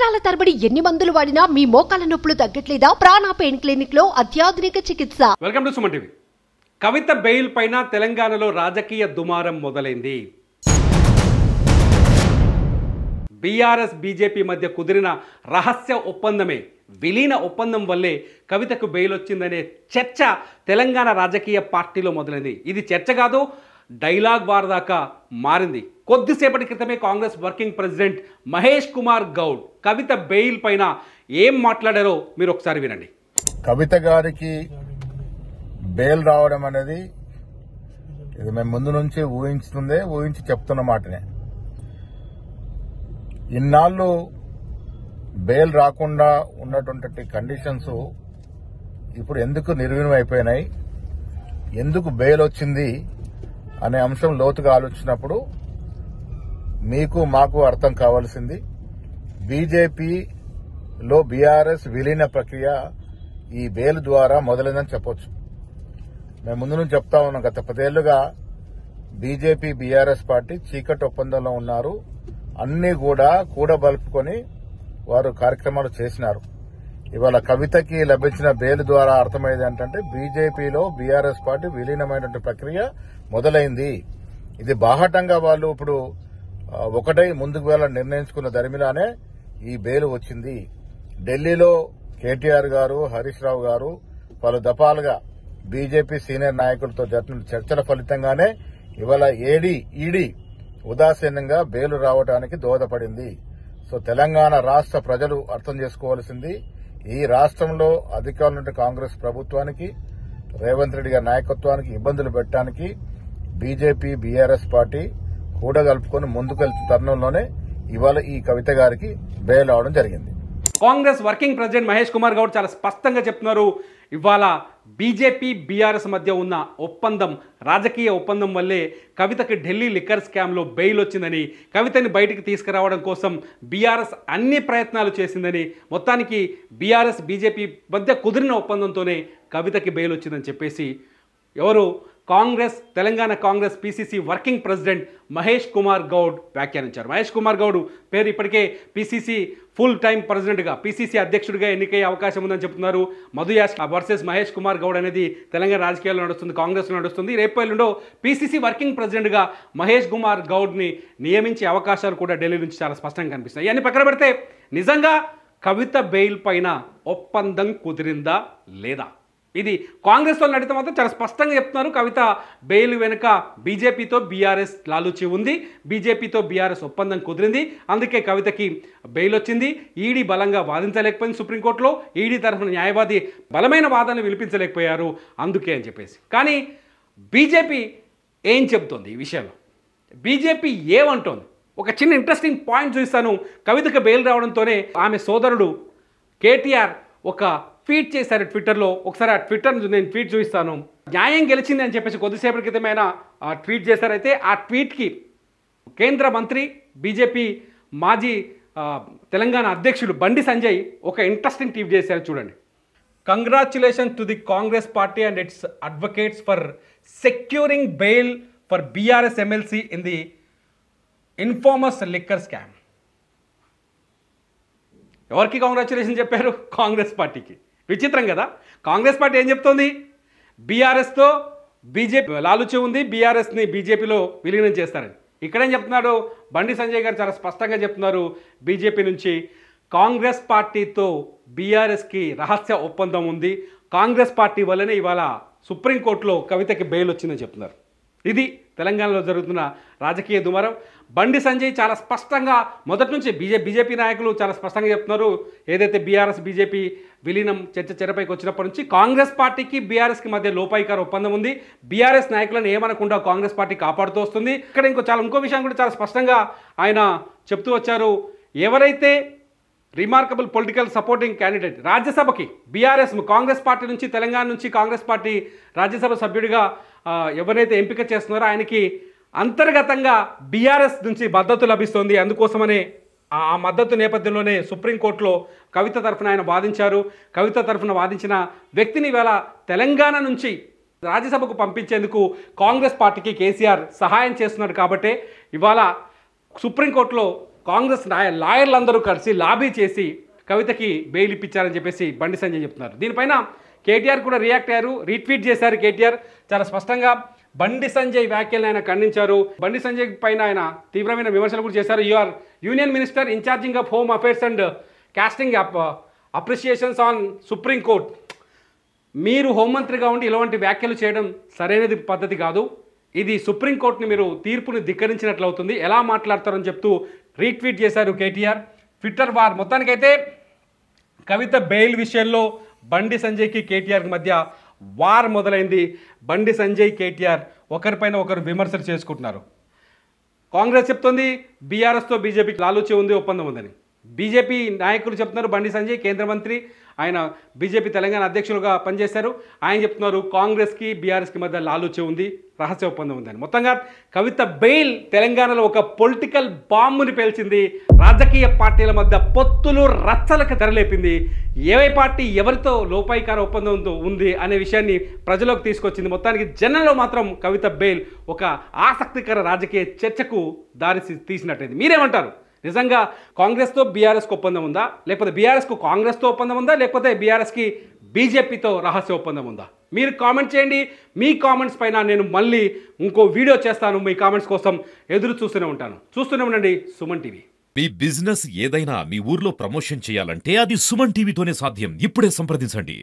సంవత్సరాల తరబడి ఎన్ని మందులు వాడినా మీ మోకాల నొప్పులు తగ్గట్లేదా? ప్రాణ పెయిన్ క్లినిక్ లో అత్యాధునిక చికిత్స. Welcome to Suman TV. Kavitha bail పైన తెలంగాణలో రాజకీయ దుమారం మొదలైంది. బీఆర్ఎస్ బీజేపీ మధ్య కుదిరిన రహస్య ఒప్పందమే, విలీన ఒప్పందం వల్లే కవితకు బెయిల్ వచ్చిందనే చర్చ తెలంగాణ రాజకీయ పార్టీలో మొదలైంది. ఇది చర్చ కాదు, డైలాగ్ వార్ దాకా మారింది. కొద్దిసేపటి క్రితమే కాంగ్రెస్ వర్కింగ్ ప్రెసిడెంట్ మహేష్ కుమార్ గౌడ్ కవిత బెయిల్ పైన ఏం మాట్లాడారో మీరు ఒకసారి వినండి. కవిత గారికి బెయిల్ రావడం అనేది ఇది మేము ముందు నుంచి ఊహించి చెప్తున్న మాటనే. ఇన్నాళ్ళు బెయిల్ రాకుండా ఉన్నటువంటి కండిషన్స్ ఇప్పుడు ఎందుకు నిర్వీణం అయిపోయినాయి, ఎందుకు బెయిల్ వచ్చింది అనే అంశం లోతుగా ఆలోచించినప్పుడు మీకు మాకు అర్థం కావాల్సింది, బీజేపీలో బీఆర్ఎస్ విలీన ప్రక్రియ ఈ బెయిల్ ద్వారా మొదలైందని చెప్పొచ్చు. మేము ముందు నుంచి చెప్తా ఉన్నాం, గత 10 ఏళ్లుగా బీజేపీ బీఆర్ఎస్ పార్టీ చీకటి ఒప్పందంలో ఉన్నారు. అన్ని కూడా కూడబలుపుకొని వారు కార్యక్రమాలు చేసినారు. ఇవాళ కవితకి లభించిన బెయిల్ ద్వారా అర్థమయ్యేది ఏంటంటే బీజేపీలో బీఆర్ఎస్ పార్టీ విలీనమైనటువంటి ప్రక్రియ మొదలైంది. ఇది బాహటంగా వాళ్ళు ఇప్పుడు ఒకటై ముందుకు వెళ్లాలని నిర్ణయించుకున్న దరిమిలానే ఈ బెయిల్ వచ్చింది. ఢిల్లీలో కేటీఆర్ గారు, హరీష్ రావు గారు పలు దఫాలుగా బీజేపీ సీనియర్ నాయకులతో జరిపిన చర్చల ఫలితంగానే ఇవాళ ఈడీ ఉదాసీనంగా బెయిల్ రావడానికి దోహదపడింది. సో తెలంగాణ రాష్ట్ర ప్రజలు అర్థం చేసుకోవాల్సింది, ఈ రాష్ట్రంలో అధికారులున్న కాంగ్రెస్ ప్రభుత్వానికి, రేవంత్ రెడ్డి గారి నాయకత్వానికి ఇబ్బందులు పెట్టడానికి బీజేపీ బీఆర్ఎస్ పార్టీ కూడగలుపుకొని ముందుకెళ్తున్న తరుణంలోనే ఇవాళ ఈ కవిత గారికి బెయిల్ అవడం జరిగింది. కాంగ్రెస్ వర్కింగ్ ప్రెసిడెంట్ మహేష్ కుమార్ గౌడ్ చాలా స్పష్టంగా చెప్తున్నారు, ఇవాళ బీజేపీ బీఆర్ఎస్ మధ్య ఉన్న ఒప్పందం, రాజకీయ ఒప్పందం వల్లే కవితకి ఢిల్లీ లిక్కర్ స్కామ్లో బెయిల్ వచ్చిందని, కవితని బయటికి తీసుకురావడం కోసం బీఆర్ఎస్ అన్ని ప్రయత్నాలు చేసిందని, మొత్తానికి బీఆర్ఎస్ బీజేపీ మధ్య కుదిరిన ఒప్పందంతోనే కవితకి బెయిల్ వచ్చిందని చెప్పేసి ఎవరు Congress Telangana Congress PCC working president Mahesh Kumar Goud వ్యాఖ్యానించారు. మహేష్ కుమార్ గౌడ్ పేరు ఇప్పటికే పీసీసీ ఫుల్ టైం ప్రెసిడెంట్గా, పీసీసీ అధ్యక్షుడిగా ఎన్నికయ్యే అవకాశం ఉందని చెప్తున్నారు. మధు యాస్ వర్సెస్ మహేష్ కుమార్ గౌడ్ అనేది తెలంగాణ రాజకీయాల్లో నడుస్తుంది, కాంగ్రెస్లో నడుస్తుంది. రేపు ఎల్లుండో పీసీసీ వర్కింగ్ ప్రెసిడెంట్గా మహేష్ కుమార్ గౌడ్ని నియమించే అవకాశాలు కూడా ఢిల్లీ నుంచి చాలా స్పష్టంగా కనిపిస్తాయి. ఇవన్నీ పక్కన పెడితే నిజంగా కవిత బెయిల్ పైన ఒప్పందం కుదిరిందా లేదా, ఇది కాంగ్రెస్లో నడితే మాత్రం చాలా స్పష్టంగా చెప్తున్నారు. కవిత బెయిల్ వెనుక బీజేపీతో బీఆర్ఎస్ లాలూచి ఉంది, బీజేపీతో బీఆర్ఎస్ ఒప్పందం కుదిరింది, అందుకే కవితకి బెయిల్ వచ్చింది. ఈడీ బలంగా వాదించలేకపోయింది సుప్రీంకోర్టులో, ఈడీ తరఫున న్యాయవాది బలమైన వాదనలు వినిపించలేకపోయారు, అందుకే అని చెప్పేసి. కానీ బీజేపీ ఏం చెబుతోంది ఈ విషయంలో, బీజేపీ ఏమంటోంది? ఒక చిన్న ఇంట్రెస్టింగ్ పాయింట్ చూస్తాను. కవితకు బెయిల్ రావడంతోనే ఆమె సోదరుడు కేటీఆర్ ఒక ట్వీట్ చేశారు ట్విట్టర్లో. ఒకసారి ఆ ట్విట్టర్ నేను ట్వీట్ చూపిస్తాను. న్యాయం గెలిచింది అని చెప్పేసి కొద్దిసేపటి క్రితమైన ట్వీట్ చేశారైతే ఆ ట్వీట్కి కేంద్ర మంత్రి బీజేపీ మాజీ తెలంగాణ అధ్యక్షుడు బండి సంజయ్ ఒక ఇంట్రెస్టింగ్ ట్వీట్ చేశారు, చూడండి. Congratulation to the Congress party and its advocates for securing bail for BRS MLC in the infamous liquor scam. ఎవరికి కాంగ్రాచ్యులేషన్ చెప్పారు? కాంగ్రెస్ పార్టీకి. విచిత్రం కదా, కాంగ్రెస్ పార్టీ ఏం చెప్తోంది, బీఆర్ఎస్తో బీజేపీ లాలుచి ఉంది, బీఆర్ఎస్ని బీజేపీలో విలీనం చేస్తారని. ఇక్కడేం చెప్తున్నాడు బండి సంజయ్ గారు, చాలా స్పష్టంగా చెప్తున్నారు, బీజేపీ నుంచి కాంగ్రెస్ పార్టీతో బీఆర్ఎస్కి రహస్య ఒప్పందం ఉంది, కాంగ్రెస్ పార్టీ వల్లనే ఇవాళ సుప్రీంకోర్టులో కవితకి బెయిల్ వచ్చిందని చెప్తున్నారు. ఇది తెలంగాణలో జరుగుతున్న రాజకీయ దుమారం. బండి సంజయ్ చాలా స్పష్టంగా మొదటి నుంచి బీజేపీ నాయకులు చాలా స్పష్టంగా చెప్తున్నారు, ఏదైతే బీఆర్ఎస్ బీజేపీ విలీనం చర్చ చెరపైకి వచ్చినప్పటి నుంచి కాంగ్రెస్ పార్టీకి బీఆర్ఎస్కి మధ్య లోపాయికార ఒప్పందం ఉంది, బీఆర్ఎస్ నాయకులను ఏమనకుండా కాంగ్రెస్ పార్టీ కాపాడుతూ వస్తుంది. ఇక్కడ ఇంకో విషయం కూడా చాలా స్పష్టంగా ఆయన చెప్తూ వచ్చారు, ఎవరైతే రిమార్కబుల్ పొలిటికల్ సపోర్టింగ్ క్యాండిడేట్ రాజ్యసభకి బీఆర్ఎస్ కాంగ్రెస్ పార్టీ నుంచి, తెలంగాణ నుంచి కాంగ్రెస్ పార్టీ రాజ్యసభ సభ్యుడిగా ఎవరైతే ఎంపిక చేస్తున్నారో ఆయనకి అంతర్గతంగా బీఆర్ఎస్ నుంచి మద్దతు లభిస్తుంది. అందుకోసమనే ఆ మద్దతు నేపథ్యంలోనే సుప్రీంకోర్టులో కవిత తరఫున ఆయన వాదించారు. కవిత తరఫున వాదించిన వ్యక్తిని వేళ తెలంగాణ నుంచి రాజ్యసభకు పంపించేందుకు కాంగ్రెస్ పార్టీకి కేసీఆర్ సహాయం చేస్తున్నాడు. కాబట్టి ఇవాళ సుప్రీంకోర్టులో కాంగ్రెస్ లాయర్లందరూ కలిసి లాబీ చేసి కవితకి బెయిల్ ఇప్పించారని చెప్పేసి బండి సంజయ్ చెప్తున్నారు. దీనిపైన కేటీఆర్ కూడా రియాక్ట్ అయ్యారు, రీట్వీట్ చేశారు. కేటీఆర్ చాలా స్పష్టంగా బండి సంజయ్ వ్యాఖ్యలను ఆయన ఖండించారు. బండి సంజయ్ పైన ఆయన తీవ్రమైన విమర్శలు కూడా చేశారు. You are union minister incharging of home affairs and casting appreciations on supreme court. మీరు హోంమంత్రిగా ఉండి ఇలాంటి వ్యాఖ్యలు చేయడం సరైనది పద్ధతి కాదు. ఇది సుప్రీంకోర్టుని మీరు తీర్పుని ధిక్కరించినట్లు అవుతుంది. ఎలా మాట్లాడతారని చెప్తూ రీట్వీట్ చేశారు కేటీఆర్. Twitter war. మొత్తానికైతే కవిత బెయిల్ విషయంలో బండి సంజయ్కి కేటీఆర్కి మధ్య వార్ మొదలైంది. బండి సంజయ్ కేటీఆర్ ఒకరిపైన ఒకరు విమర్శలు చేసుకుంటున్నారు. కాంగ్రెస్ చెప్తుంది బీఆర్ఎస్తో బీజేపీకి లాలూచి ఉంది, ఒప్పందం ఉందని. బీజేపీ నాయకులు చెప్తున్నారు, బండి సంజయ్ కేంద్ర మంత్రి, ఆయన బీజేపీ తెలంగాణ అధ్యక్షులుగా పనిచేశారు. ఆయన చెప్తున్నారు కాంగ్రెస్కి బీఆర్ఎస్కి మధ్య లాలూచి ఉంది, రహస్య ఒప్పందం ఉందని. మొత్తంగా కవిత బెయిల్ తెలంగాణలో ఒక పొలిటికల్ బాంబుని పేల్చింది. రాజకీయ పార్టీల మధ్య పొత్తులు రచ్చలకు తెరలేపింది. ఏ పార్టీ ఎవరితో లోపాయికార ఒప్పందంతో ఉంది అనే విషయాన్ని ప్రజలోకి తీసుకొచ్చింది. మొత్తానికి జనంలో మాత్రం కవిత బెయిల్ ఒక ఆసక్తికర రాజకీయ చర్చకు దారి తీసినట్టయింది. మీరేమంటారు? నిజంగా కాంగ్రెస్తో బీఆర్ఎస్కి ఒప్పందం ఉందా, లేకపోతే బీఆర్ఎస్కు కాంగ్రెస్తో ఒప్పందం ఉందా, లేకపోతే బీఆర్ఎస్కి బీజేపీతో రహస్య ఒప్పందం ఉందా? మీరు కామెంట్ చేయండి. మీ కామెంట్స్ పైన నేను మళ్ళీ ఇంకో వీడియో చేస్తాను. మీ కామెంట్స్ కోసం ఎదురు చూస్తూనే ఉంటాను. చూస్తూనే ఉండండి సుమన్ టీవీ. మీ బిజినెస్ ఏదైనా మీ ఊర్లో ప్రమోషన్ చేయాలంటే అది సుమన్ టీవీతోనే సాధ్యం. ఇప్పుడే సంప్రదించండి.